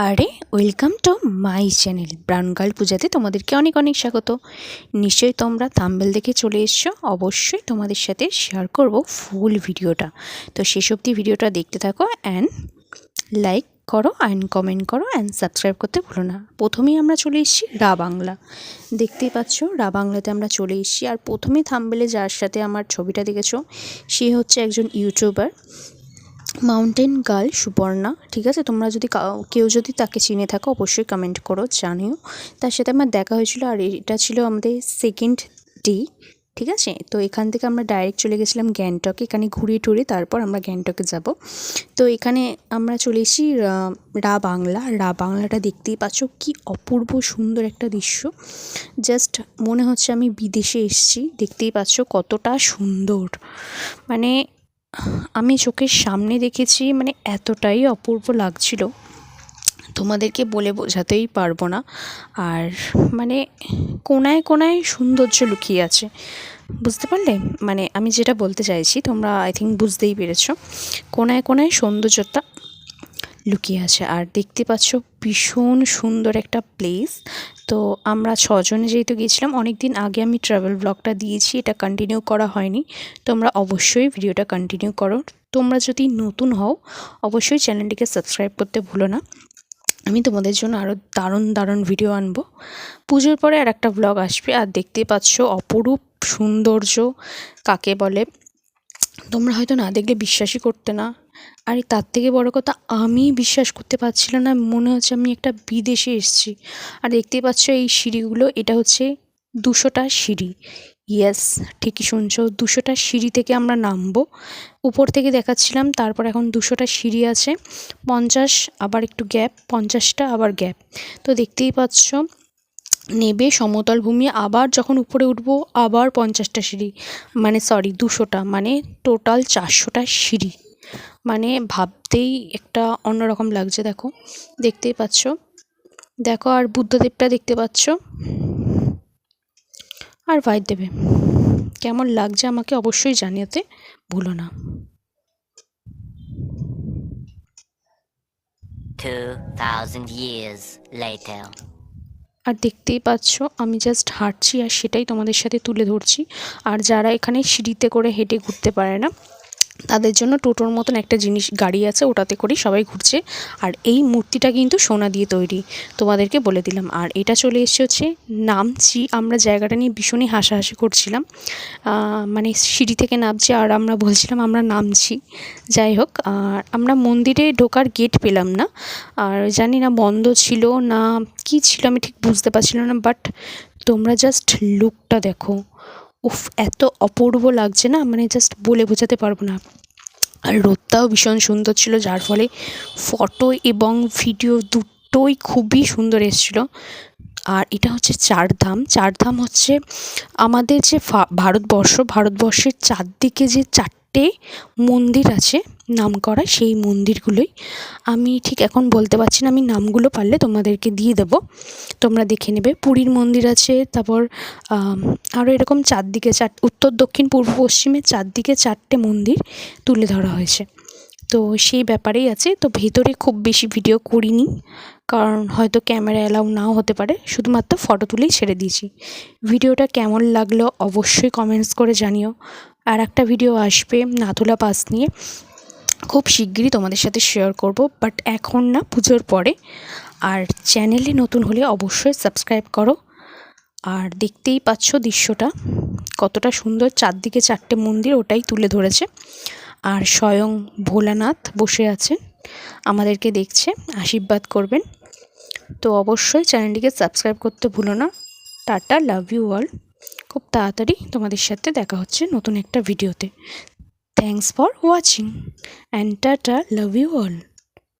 আরে welcome to my channel brown girl পূজাতে তোমাদেরকে অনেক অনেক স্বাগত। নিশ্চয়ই তোমরা থাম্বনেল দেখে চলে এসছো। অবশ্যই তোমাদের সাথে শেয়ার করব ফুল ভিডিওটা। তো শেষ অবধি ভিডিওটা দেখতে থাকো অ্যান্ড লাইক করো অ্যান্ড কমেন্ট করো অ্যান্ড সাবস্ক্রাইব করতে ভুলো না। প্রথমেই আমরা চলে এসেছি রা বাংলা, দেখতেই পাচ্ছ রা বাংলাতে আমরা চলে এসেছি। আর প্রথমেই থাম্বনেলে যার সাথে আমার ছবিটা দেখেছো সে হচ্ছে একজন ইউটিউবার, মাউন্টেন গার্ল সুপর্ণা। ঠিক আছে, তোমরা যদি কেউ যদি তাকে চিনে থাকো অবশ্যই কমেন্ট করো, জানিও। তার সাথে আমার দেখা হয়েছিল আর এটা ছিল আমাদের সেকেন্ড ডে। ঠিক আছে, তো এখান থেকে আমরা ডাইরেক্ট চলে গেছিলাম গ্যাংটকে। এখানে ঘুরিয়ে টুরিয়ে তারপর আমরা গ্যাংটকে যাব। তো এখানে আমরা চলে এসেছি রা বাংলা। রা বাংলাটা দেখতেই পাচ্ছ, কি অপূর্ব সুন্দর একটা দৃশ্য। জাস্ট মনে হচ্ছে আমি বিদেশে এসেছি। দেখতেই পাচ্ছ কতটা সুন্দর, মানে আমি চোখের সামনে দেখেছি, মানে এতটাই অপূর্ব লাগছিল তোমাদেরকে বলে বোঝাতেই পারবো না। আর মানে কোনায় কোনায় সৌন্দর্য লুকিয়ে আছে, বুঝতে পারলে? মানে আমি যেটা বলতে চাইছি তোমরা আই থিঙ্ক বুঝতেই পেরেছো। কোনায় কোনায় সৌন্দর্যটা লুকিয়ে আছে। আর দেখতে পাচ্ছ ভীষণ সুন্দর একটা প্লেস। তো আমরা ছজনে যেহেতু গিয়েছিলাম, অনেক দিন আগে আমি ট্রাভেল ব্লগটা দিয়েছি, এটা কন্টিনিউ করা হয়নি। তোমরা অবশ্যই ভিডিওটা কন্টিনিউ করো। তোমরা যদি নতুন হও অবশ্যই চ্যানেলটিকে সাবস্ক্রাইব করতে ভুলো না। আমি তোমাদের জন্য আরও দারুণ দারুণ ভিডিও আনবো। পুজোর পরে আর একটা ব্লগ আসবে। আর দেখতে পাচ্ছ অপরূপ সৌন্দর্য কাকে বলে, তোমরা হয়তো না দেখলে বিশ্বাসই করতে না। আর তার থেকে বড় কথা, আমি বিশ্বাস করতে পারছিলাম না, মনে হচ্ছে আমি একটা বিদেশে এসেছি। আর দেখতেই পাচ্ছ এই সিঁড়িগুলো, এটা হচ্ছে 200টা সিঁড়ি। ইয়েস, ঠিকই শুনছো, 200টা সিঁড়ি থেকে আমরা নামবো। উপর থেকে দেখাচ্ছিলাম, তারপর এখন 200টা সিঁড়ি আছে, 50 আবার একটু গ্যাপ, 50টা আবার গ্যাপ। তো দেখতেই পাচ্ছ নেবে সমতল ভূমি, আবার যখন উপরে উঠবো আবার 50টা সিঁড়ি, মানে সরি 200টা, মানে টোটাল 400টা সিঁড়ি। মানে ভাবতেই একটা অন্যরকম লাগছে। দেখো, দেখতেই পাচ্ছ, দেখো। আর বুদ্ধদেবটা দেখতে পাচ্ছ, আর দেবে কেমন লাগছে আমাকে অবশ্যই জানাতে ভুলো না। 2000 years later. আর দেখতেই পাচ্ছ আমি জাস্ট হাঁটছি আর সেটাই তোমাদের সাথে তুলে ধরছি। আর যারা এখানে সিঁড়িতে করে হেঁটে ঘুরতে পারে না, তাদের জন্য টোটোর মতন একটা জিনিস গাড়ি আছে, ওটাতে করেই সবাই ঘুরছে। আর এই মূর্তিটা কিন্তু সোনা দিয়ে তৈরি, তোমাদেরকে বলে দিলাম। আর এটা চলে এসেছে হচ্ছে নামছি, আমরা জায়গাটা নিয়ে ভীষণই হাসাহাসি করছিলাম। মানে সিঁড়ি থেকে নামছি আর আমরা বলছিলাম আমরা নামছি। যাই হোক, আর আমরা মন্দিরে ঢোকার গেট পেলাম না, আর জানি না বন্ধ ছিল না কি ছিল, আমি ঠিক বুঝতে পারছিলাম না। বাট তোমরা জাস্ট লুকটা দেখো, উফ এত অপূর্ব লাগছে না, মানে জাস্ট বলে বোঝাতে পারবো না। আর রোদটাও ভীষণ সুন্দর ছিল, যার ফলে ফটো এবং ভিডিও দুটোই খুবই সুন্দর এসেছিলো। আর এটা হচ্ছে চারধাম। চারধাম হচ্ছে আমাদের যে ভারতবর্ষের চারদিকে যে 4টে মন্দির আছে নামকরা, সেই মন্দিরগুলোই। আমি ঠিক এখন বলতে পারছি না, আমি নামগুলো পারলে তোমাদেরকে দিয়ে দেবো, তোমরা দেখে নেবে। পুরীর মন্দির আছে, তারপর আরও এরকম চারদিকে উত্তর দক্ষিণ পূর্ব পশ্চিমে চারদিকে 4টে মন্দির তুলে ধরা হয়েছে। তো সেই ব্যাপারেই আছে। তো ভেতরে খুব বেশি ভিডিও করিনি, কারণ হয়তো ক্যামেরা অ্যালাউ নাও হতে পারে, শুধুমাত্র ফটো তুলেই ছেড়ে দিয়েছি। ভিডিওটা কেমন লাগলো অবশ্যই কমেন্টস করে জানিও। আর একটা ভিডিও আসবে নাথুলা পাস নিয়ে, খুব শিগগিরই তোমাদের সাথে শেয়ার করব, বাট এখন না, পুজোর পরে। আর চ্যানেলে নতুন হলে অবশ্যই সাবস্ক্রাইব করো। আর দেখতেই পাচ্ছ দৃশ্যটা কতটা সুন্দর, চারদিকে 4টে মন্দির ওটাই তুলে ধরেছে। আর স্বয়ং ভোলানাথ বসে আছেন, আমাদেরকে দেখছে, আশীর্বাদ করবেন। তো অবশ্যই চ্যানেলটিকে সাবস্ক্রাইব করতে ভুলো না। Tata, love you all. খুব তাড়াতাড়ি তোমাদের সাথে দেখা হচ্ছে নতুন একটা ভিডিওতে। Thanks for watching and tata, love you all.